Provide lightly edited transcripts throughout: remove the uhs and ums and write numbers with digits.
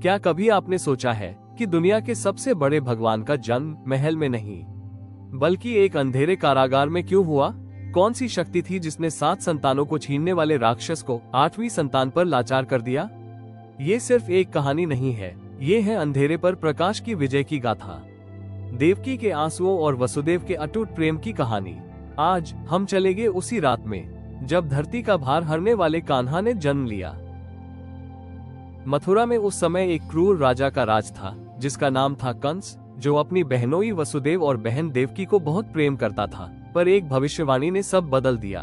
क्या कभी आपने सोचा है कि दुनिया के सबसे बड़े भगवान का जन्म महल में नहीं, बल्कि एक अंधेरे कारागार में क्यों हुआ? कौन सी शक्ति थी जिसने 7 संतानों को छीनने वाले राक्षस को 8वीं संतान पर लाचार कर दिया? ये सिर्फ एक कहानी नहीं है, ये है अंधेरे पर प्रकाश की विजय की गाथा, देवकी के आंसुओं और वसुदेव के अटूट प्रेम की कहानी। आज हम चलेंगे उसी रात में जब धरती का भार हरने वाले कान्हा ने जन्म लिया। मथुरा में उस समय एक क्रूर राजा का राज था जिसका नाम था कंस, जो अपनी बहनोई वसुदेव और बहन देवकी को बहुत प्रेम करता था। पर एक भविष्यवाणी ने सब बदल दिया।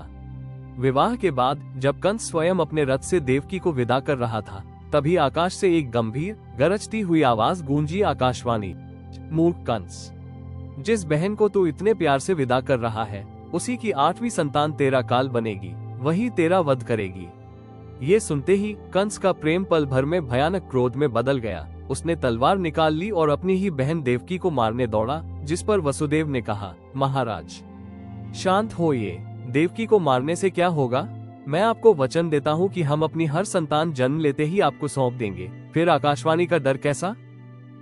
विवाह के बाद जब कंस स्वयं अपने रथ से देवकी को विदा कर रहा था, तभी आकाश से एक गंभीर गरजती हुई आवाज गूंजी। आकाशवाणी, मूर्ख कंस, जिस बहन को तू इतने प्यार से विदा कर रहा है, उसी की 8वीं संतान तेरा काल बनेगी, वही तेरा वध करेगी। ये सुनते ही कंस का प्रेम पल भर में भयानक क्रोध में बदल गया। उसने तलवार निकाल ली और अपनी ही बहन देवकी को मारने दौड़ा, जिस पर वसुदेव ने कहा, महाराज शांत होइए, देवकी को मारने से क्या होगा? मैं आपको वचन देता हूँ कि हम अपनी हर संतान जन्म लेते ही आपको सौंप देंगे, फिर आकाशवाणी का डर कैसा?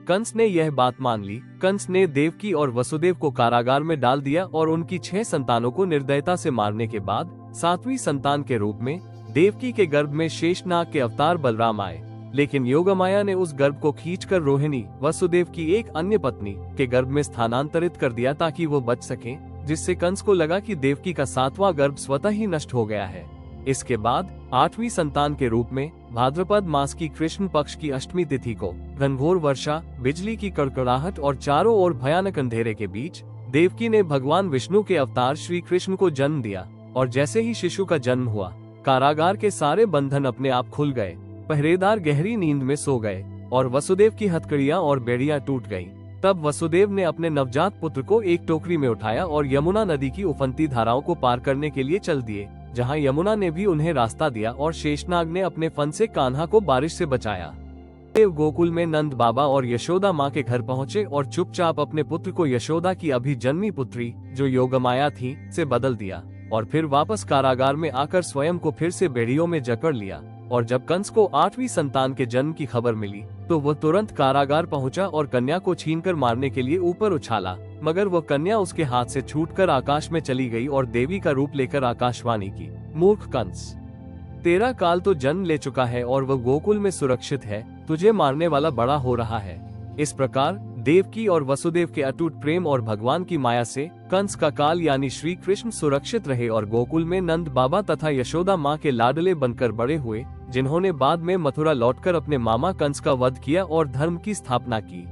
कंस ने यह बात मान ली। कंस ने देवकी और वसुदेव को कारागार में डाल दिया और उनकी 6 संतानों को निर्दयता से मारने के बाद 7वीं संतान के रूप में देवकी के गर्भ में शेषनाग के अवतार बलराम आए। लेकिन योगमाया ने उस गर्भ को खींचकर रोहिणी, वसुदेव की एक अन्य पत्नी, के गर्भ में स्थानांतरित कर दिया ताकि वो बच सके, जिससे कंस को लगा कि देवकी का 7वां गर्भ स्वतः ही नष्ट हो गया है। इसके बाद 8वीं संतान के रूप में भाद्रपद मास की कृष्ण पक्ष की अष्टमी तिथि को घनघोर वर्षा, बिजली की कड़कड़ाहट और चारों ओर भयानक अंधेरे के बीच देवकी ने भगवान विष्णु के अवतार श्री कृष्ण को जन्म दिया। और जैसे ही शिशु का जन्म हुआ, कारागार के सारे बंधन अपने आप खुल गए। पहरेदार गहरी नींद में सो गए और वसुदेव की हथकड़ियां और बेड़ियां टूट गईं। तब वसुदेव ने अपने नवजात पुत्र को एक टोकरी में उठाया और यमुना नदी की उफनती धाराओं को पार करने के लिए चल दिए, जहां यमुना ने भी उन्हें रास्ता दिया और शेषनाग ने अपने फन से कान्हा को बारिश से बचाया। देव गोकुल में नंद बाबा और यशोदा माँ के घर पहुँचे और चुपचाप अपने पुत्र को यशोदा की अभी जन्मी पुत्री, जो योगमाया थी, से बदल दिया और फिर वापस कारागार में आकर स्वयं को फिर से बेड़ियों में जकड़ लिया। और जब कंस को 8वीं संतान के जन्म की खबर मिली, तो वह तुरंत कारागार पहुंचा और कन्या को छीनकर मारने के लिए ऊपर उछाला, मगर वह कन्या उसके हाथ से छूटकर आकाश में चली गई और देवी का रूप लेकर आकाशवाणी की, मूर्ख कंस, तेरा काल तो जन्म ले चुका है और वह गोकुल में सुरक्षित है, तुझे मारने वाला बड़ा हो रहा है। इस प्रकार देवकी और वसुदेव के अटूट प्रेम और भगवान की माया से कंस का काल यानी श्री कृष्ण सुरक्षित रहे और गोकुल में नंद बाबा तथा यशोदा माँ के लाडले बनकर बड़े हुए, जिन्होंने बाद में मथुरा लौटकर अपने मामा कंस का वध किया और धर्म की स्थापना की।